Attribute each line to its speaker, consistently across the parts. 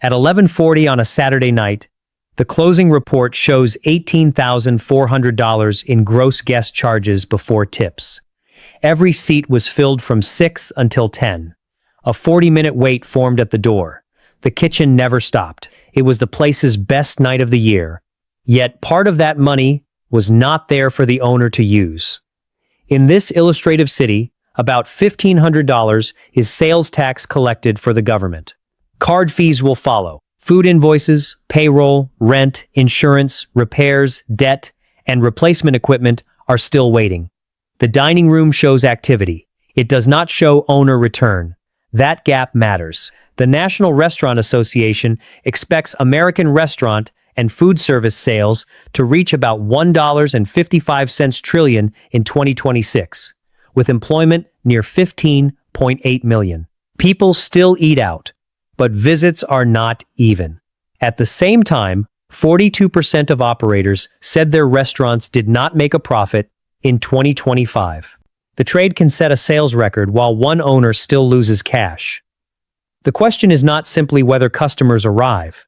Speaker 1: At 11:40 on a Saturday night, the closing report shows $18,400 in gross guest charges before tips. Every seat was filled from 6 until 10. A 40-minute wait formed at the door. The kitchen never stopped. It was the place's best night of the year. Yet part of that money was not there for the owner to use. In this illustrative city, about $1,500 is sales tax collected for the government. Card fees will follow. Food invoices, payroll, rent, insurance, repairs, debt, and replacement equipment are still waiting. The dining room shows activity. It does not show owner return. That gap matters. The National Restaurant Association expects American restaurant and food service sales to reach about $1.55 trillion in 2026, with employment near 15.8 million. People still eat out, but visits are not even. At the same time, 42% of operators said their restaurants did not make a profit in 2025. The trade can set a sales record while one owner still loses cash. The question is not simply whether customers arrive.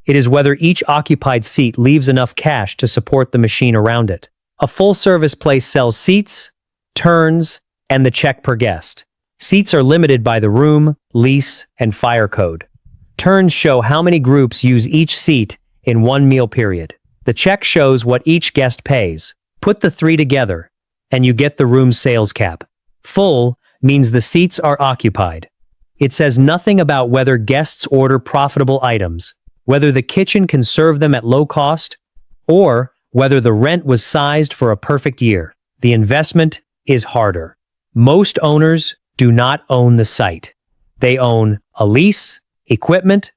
Speaker 1: It is whether each occupied seat leaves enough cash to support the machine around it. A full-service place sells seats, turns, and the check per guest. Seats are limited by the room, lease, and fire code. Turns show how many groups use each seat in one meal period. The check shows what each guest pays. Put the three together, and you get the room's sales cap. Full means the seats are occupied. It says nothing about whether guests order profitable items, whether the kitchen can serve them at low cost, or whether the rent was sized for a perfect year. The investment is harder. Most owners do not own the site. They own a lease, equipment,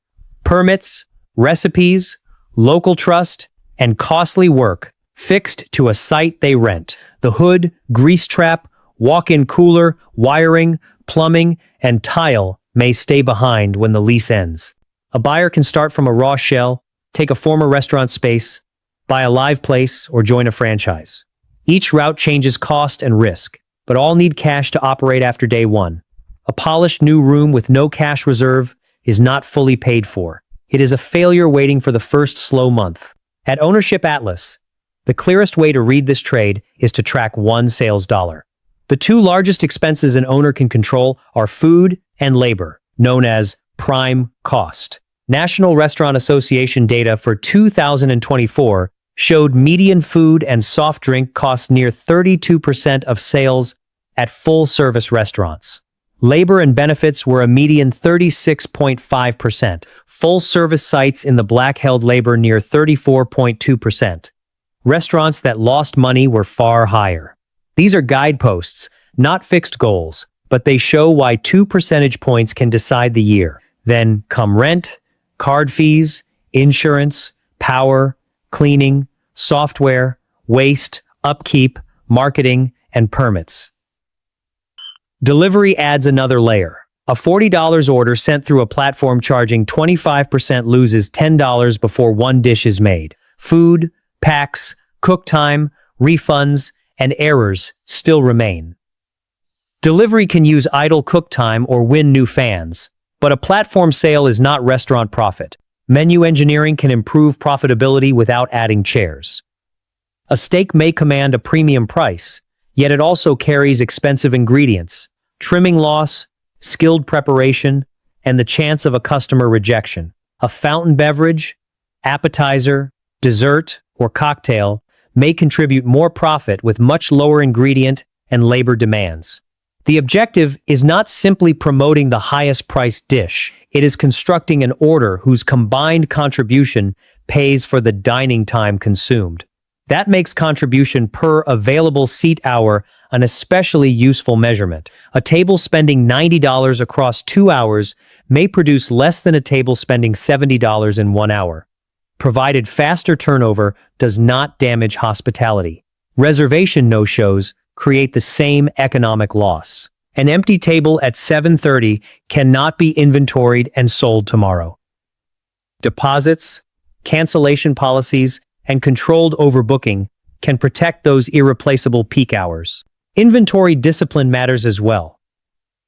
Speaker 1: permits, recipes, local trust, and costly work fixed to a site they rent. The hood, grease trap, walk-in cooler, wiring, plumbing, and tile may stay behind when the lease ends. A buyer can start from a raw shell, take a former restaurant space, buy a live place, or join a franchise. Each route changes cost and risk, but all need cash to operate after day one. A polished new room with no cash reserve is not fully paid for. It is a failure waiting for the first slow month. At Ownership Atlas, the clearest way to read this trade is to track one sales dollar. The two largest expenses an owner can control are food and labor, known as prime cost. National Restaurant Association data for 2024 showed median food and soft drink costs near 32% of sales at full-service restaurants. Labor and benefits were a median 36.5%. Full-service sites in the black held labor near 34.2%. Restaurants that lost money were far higher. These are guideposts, not fixed goals, but they show why 2 percentage points can decide the year. Then come rent, card fees, insurance, power, cleaning, software, waste, upkeep, marketing, and permits. Delivery adds another layer. A $40 order sent through a platform charging 25% loses $10 before one dish is made. Food, packs, cook time, refunds, and errors still remain. Delivery can use idle cook time or win new fans, but a platform sale is not restaurant profit. Menu engineering can improve profitability without adding chairs. A steak may command a premium price, yet it also carries expensive ingredients, trimming loss, skilled preparation, and the chance of a customer rejection. A fountain beverage, appetizer, dessert, or cocktail may contribute more profit with much lower ingredient and labor demands. The objective is not simply promoting the highest priced dish. It is constructing an order whose combined contribution pays for the dining time consumed. That makes contribution per available seat hour an especially useful measurement. A table spending $90 across 2 hours may produce less than a table spending $70 in 1 hour, provided faster turnover does not damage hospitality. Reservation no-shows create the same economic loss. An empty table at 7:30 cannot be inventoried and sold tomorrow. Deposits, cancellation policies, and controlled overbooking can protect those irreplaceable peak hours. Inventory discipline matters as well.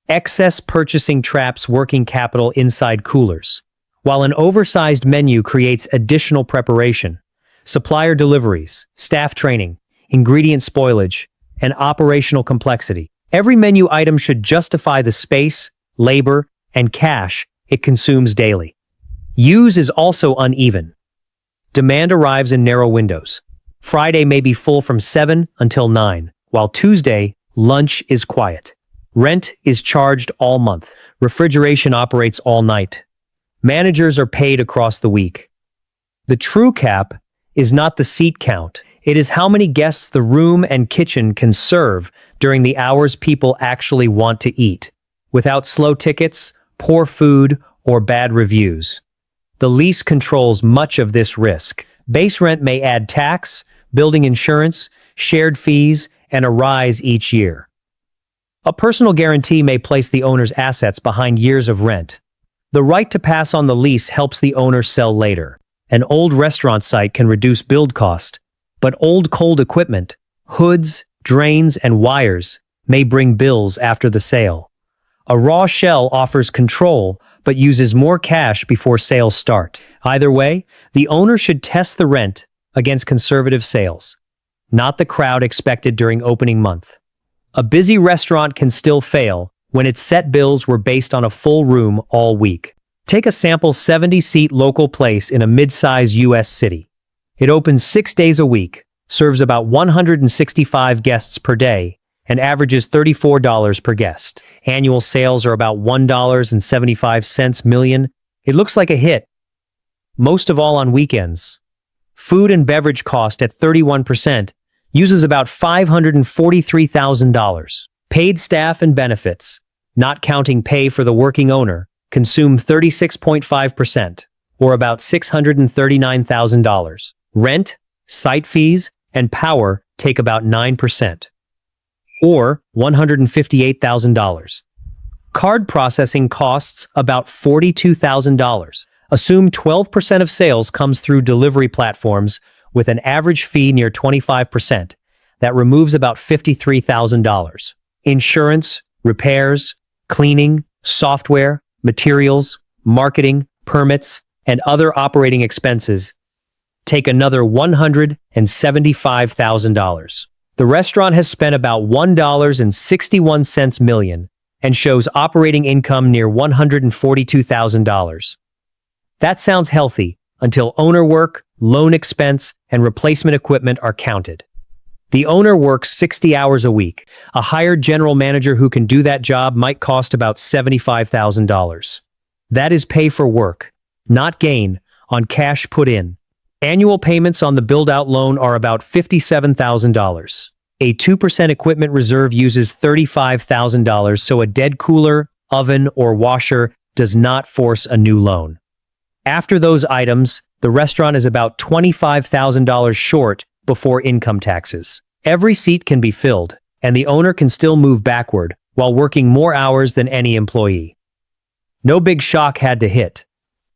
Speaker 1: Excess purchasing traps working capital inside coolers. while an oversized menu creates additional preparation, supplier deliveries, staff training, ingredient spoilage, and operational complexity. Every menu item should justify the space, labor, and cash it consumes daily. Use is also uneven. Demand arrives in narrow windows. Friday may be full from 7 until 9, while Tuesday, lunch is quiet. Rent is charged all month. Refrigeration operates all night. Managers are paid across the week. The true cap is not the seat count. It is how many guests the room and kitchen can serve during the hours people actually want to eat, without slow tickets, poor food, or bad reviews. The lease controls much of this risk. Base rent may add tax, building insurance, shared fees, and a rise each year. A personal guarantee may place the owner's assets behind years of rent. The right to pass on the lease helps the owner sell later. An old restaurant site can reduce build cost, but old cold equipment, hoods, drains, and wires may bring bills after the sale. A raw shell offers control, but uses more cash before sales start. Either way, the owner should test the rent against conservative sales, not the crowd expected during opening month. A busy restaurant can still fail when its set bills were based on a full room all week. Take a sample 70-seat local place in a mid-size U.S. city. It opens 6 days a week, serves about 165 guests per day, and averages $34 per guest. Annual sales are about $1.75 million. It looks like a hit, most of all on weekends. Food and beverage cost at 31% uses about $543,000. Paid staff and benefits, not counting pay for the working owner, consume 36.5%, or about $639,000. Rent, site fees, and power take about 9%, or $158,000. Card processing costs about $42,000. Assume 12% of sales comes through delivery platforms with an average fee near 25%. That removes about $53,000. Insurance, repairs, cleaning, software, materials, marketing, permits, and other operating expenses take another $175,000. The restaurant has spent about $1.61 million and shows operating income near $142,000. That sounds healthy until owner work, loan expense, and replacement equipment are counted. The owner works 60 hours a week. A hired general manager who can do that job might cost about $75,000. That is pay for work, not gain, on cash put in. Annual payments on the build-out loan are about $57,000. A 2% equipment reserve uses $35,000, so a dead cooler, oven, or washer does not force a new loan. After those items, the restaurant is about $25,000 short before income taxes. Every seat can be filled, and the owner can still move backward while working more hours than any employee. No big shock had to hit.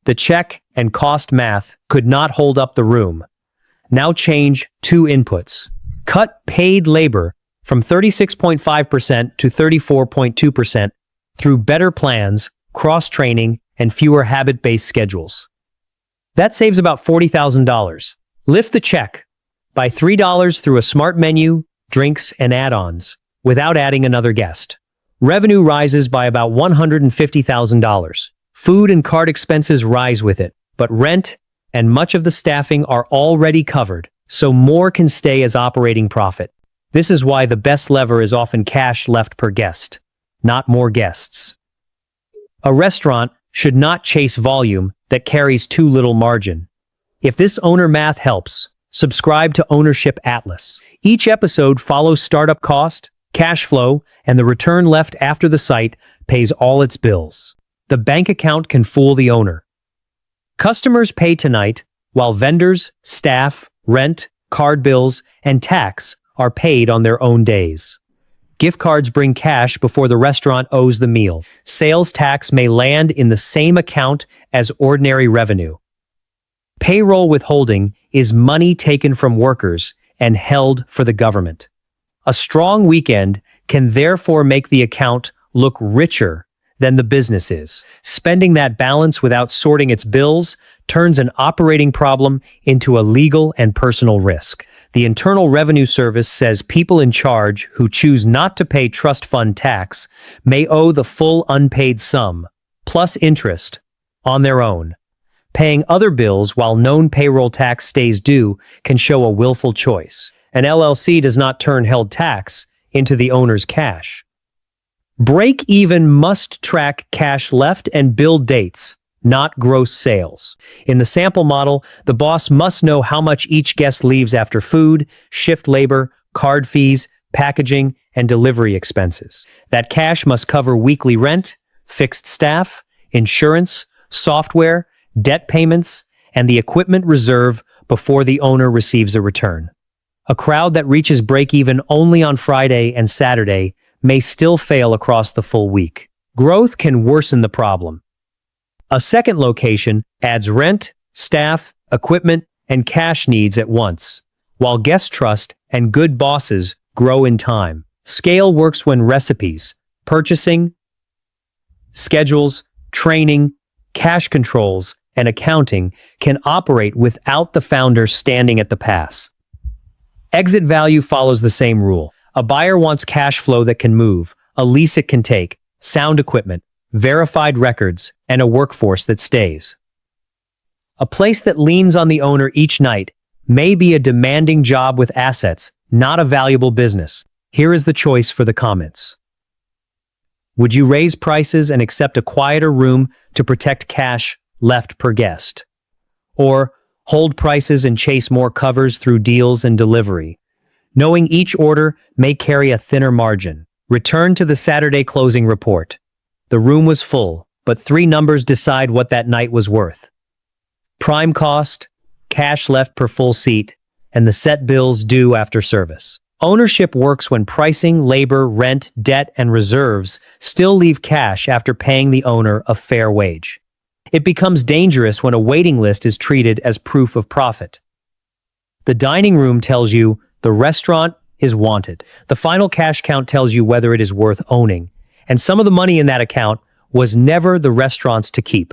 Speaker 1: The check and cost math could not hold up the room. Now change 2 inputs. Cut paid labor from 36.5% to 34.2% through better plans, cross-training, and fewer habit-based schedules. That saves about $40,000. Lift the check by $3 through a smart menu, drinks, and add-ons without adding another guest. Revenue rises by about $150,000. Food and card expenses rise with it, but rent and much of the staffing are already covered, so more can stay as operating profit. This is why the best lever is often cash left per guest, not more guests. A restaurant should not chase volume that carries too little margin. If this owner math helps, subscribe to Ownership Atlas. Each episode follows startup cost, cash flow, and the return left after the site pays all its bills. The bank account can fool the owner. Customers pay tonight, while vendors, staff, rent, card bills, and tax are paid on their own days. Gift cards bring cash before the restaurant owes the meal. Sales tax may land in the same account as ordinary revenue. Payroll withholding is money taken from workers and held for the government. A strong weekend can therefore make the account look richer than the business is. Spending that balance without sorting its bills turns an operating problem into a legal and personal risk. The Internal Revenue Service says people in charge who choose not to pay trust fund tax may owe the full unpaid sum, plus interest, on their own. Paying other bills while known payroll tax stays due can show a willful choice. An LLC does not turn held tax into the owner's cash. Break-even must track cash left and bill dates, not gross sales. In the sample model, the boss must know how much each guest leaves after food, shift labor, card fees, packaging, and delivery expenses. That cash must cover weekly rent, fixed staff, insurance, software, debt payments, and the equipment reserve before the owner receives a return. A crowd that reaches break-even only on Friday and Saturday may still fail across the full week. Growth can worsen the problem. A second location adds rent, staff, equipment, and cash needs at once, while guest trust and good bosses grow in time. Scale works when recipes, purchasing, schedules, training, cash controls, and accounting can operate without the founder standing at the pass. Exit value follows the same rule. A buyer wants cash flow that can move, a lease it can take, sound equipment, verified records, and a workforce that stays. A place that leans on the owner each night may be a demanding job with assets, not a valuable business. Here is the choice for the comments. Would you raise prices and accept a quieter room to protect cash left per guest? Or hold prices and chase more covers through deals and delivery? Knowing each order may carry a thinner margin. Return to the Saturday closing report. The room was full, but 3 numbers decide what that night was worth. Prime cost, cash left per full seat, and the set bills due after service. Ownership works when pricing, labor, rent, debt, and reserves still leave cash after paying the owner a fair wage. It becomes dangerous when a waiting list is treated as proof of profit. The dining room tells you the restaurant is wanted. The final cash count tells you whether it is worth owning. And some of the money in that account was never the restaurant's to keep.